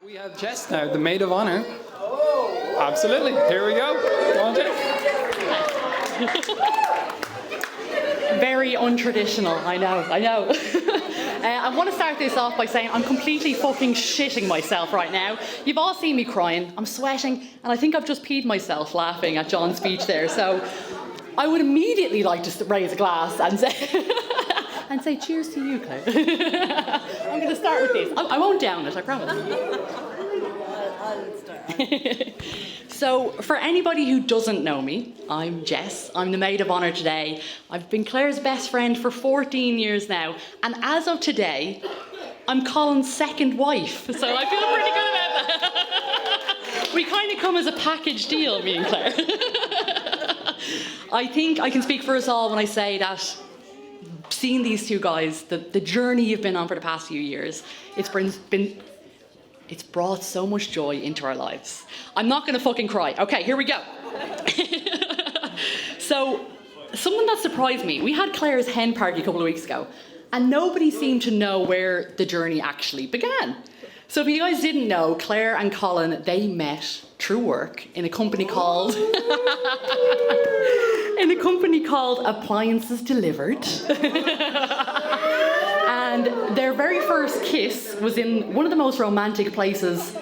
We have Jess now, the maid of honour. Oh! Absolutely. Here we go. Go on, Jess. Very untraditional, I know. I want to start this off by saying I'm completely fucking shitting myself right now. You've all seen me crying, I'm sweating, and I think I've just peed myself laughing at John's speech there. So I would immediately like to raise a glass and say cheers to you, Clare. I'm going to start with this. I won't down it, I promise. I'll start. So, for anybody who doesn't know me, I'm Jess. I'm the maid of honour today. I've been Clare's best friend for 14 years now. And as of today, I'm Colin's second wife. So I feel pretty good about that. We kind of come as a package deal, me and Clare. I think I can speak for us all when I say that seeing these two guys, the journey you've been on for the past few years, it's brought so much joy into our lives. I'm not going to fucking cry. Okay, here we go. So, something that surprised me, we had Clare's hen party a couple of weeks ago, and nobody seemed to know where the journey actually began. So if you guys didn't know, Clare and Colin, they met through work in a company called Appliances Delivered. And their very first kiss was in one of the most romantic places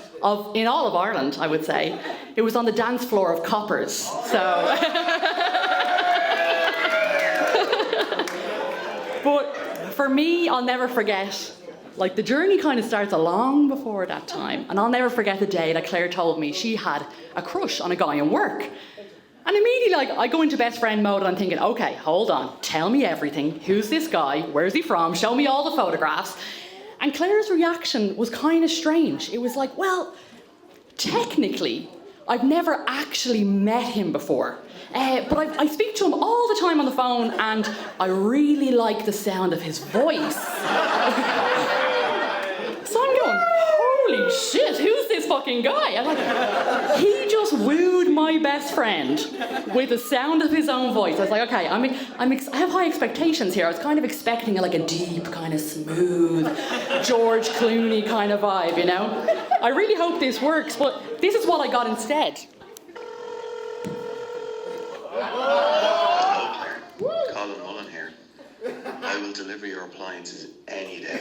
in all of Ireland, I would say. It was on the dance floor of Coppers. So, but for me, I'll never forget. Like, the journey kind of starts long before that time. And I'll never forget the day that Clare told me she had a crush on a guy in work. And immediately, I go into best friend mode and I'm thinking, okay, hold on, tell me everything. Who's this guy? Where's he from? Show me all the photographs. And Clare's reaction was kind of strange. It was like, well, technically, I've never actually met him before. But I speak to him all the time on the phone and I really like the sound of his voice. So I'm going, holy shit, who's this fucking guy? I'm like, he just wooed my best friend with the sound of his own voice. I was like, okay, I have high expectations here. I was kind of expecting like a deep, kind of smooth, George Clooney kind of vibe, you know? I really hope this works, but this is what I got instead. Hello, Clare. Colin Mullen here. I will deliver your appliances any day.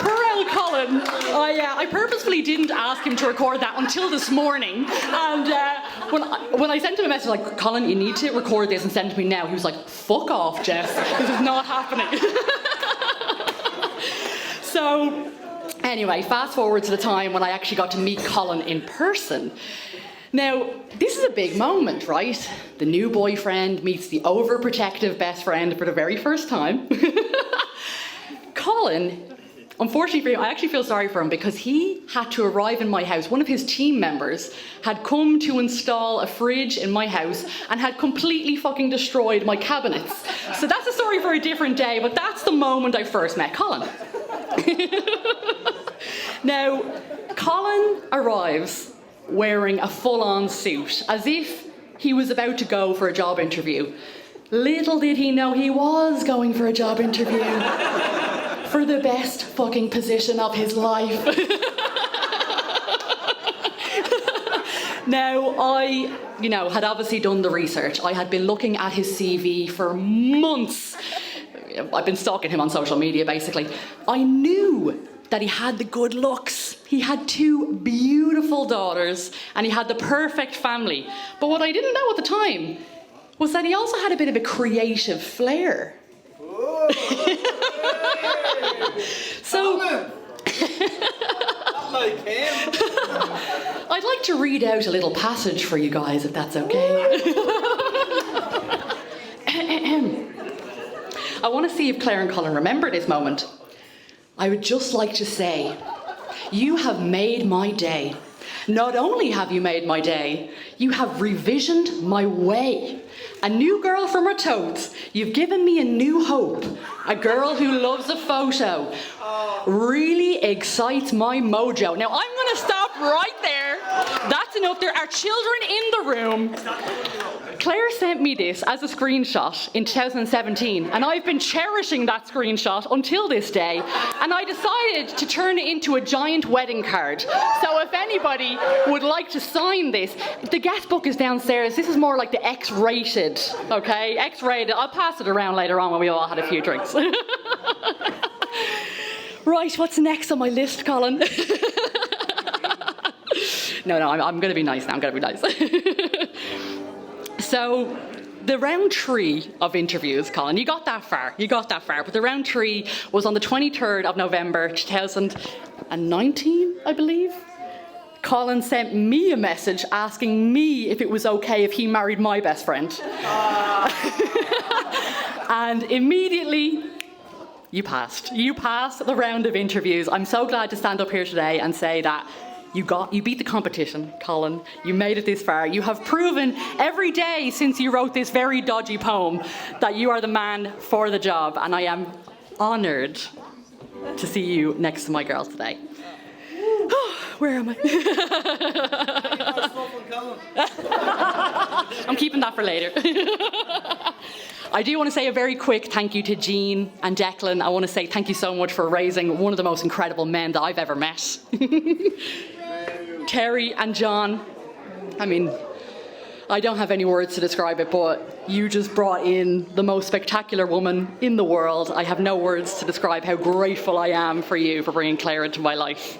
Poor old Colin. I purposefully didn't ask him to record that until this morning. And when I sent him a message like, Colin, you need to record this and send it to me now, he was like, fuck off, Jess. This is not happening. So, anyway, fast forward to the time when I actually got to meet Colin in person. Now, this is a big moment, right? The new boyfriend meets the overprotective best friend for the very first time. Colin, unfortunately for him, I actually feel sorry for him because he had to arrive in my house. One of his team members had come to install a fridge in my house and had completely fucking destroyed my cabinets. So that's a story for a different day, but that's the moment I first met Colin. Now, Colin arrives wearing a full-on suit, as if he was about to go for a job interview. Little did he know he was going for a job interview for the best fucking position of his life. Now, I, had obviously done the research. I had been looking at his CV for months. I've been stalking him on social media, basically. I knew that he had the good looks. He had 2 beautiful daughters, and he had the perfect family. But what I didn't know at the time was that he also had a bit of a creative flair. So, Like him. I'd like to read out a little passage for you guys, if that's okay. I want to see if Clare and Colin remember this moment. I would just like to say, you have made my day. Not only have you made my day, you have revisioned my way. A new girl from her totes. You've given me a new hope. A girl who loves a photo. Really excites my mojo. Now, I'm going to stop right there. That's enough. There are children in the room. Claire sent me this as a screenshot in 2017, and I've been cherishing that screenshot until this day, and I decided to turn it into a giant wedding card. So if anybody would like to sign this, the guest book is downstairs. This is more like the X-rated, okay? X-rated. I'll pass it around later on when we all had a few drinks. Right, what's next on my list, Colin? No, I'm going to be nice now. I'm going to be nice. So, the round 3 of interviews, Colin, you got that far. But the round 3 was on the 23rd of November 2019, I believe. Colin sent me a message asking me if it was okay if he married my best friend. And immediately, you passed. You passed the round of interviews. I'm so glad to stand up here today and say that you beat the competition, Colin. You made it this far. You have proven every day since you wrote this very dodgy poem that you are the man for the job, and I am honoured to see you next to my girls today. Where am I? I'm keeping that for later. I do want to say a very quick thank you to Jean and Declan. I want to say thank you so much for raising one of the most incredible men that I've ever met. Terry and John, I mean, I don't have any words to describe it, but you just brought in the most spectacular woman in the world. I have no words to describe how grateful I am for you for bringing Clare into my life.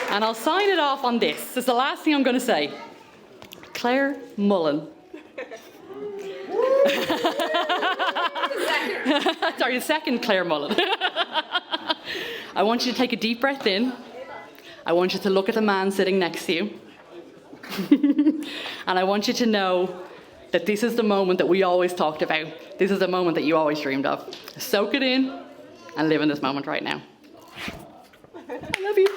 And I'll sign it off on this. This is the last thing I'm going to say. Clare Mullen. Sorry, the second Clare Mullen. I want you to take a deep breath in. I want you to look at the man sitting next to you. And I want you to know that this is the moment that we always talked about. This is the moment that you always dreamed of. Soak it in and live in this moment right now. I love you.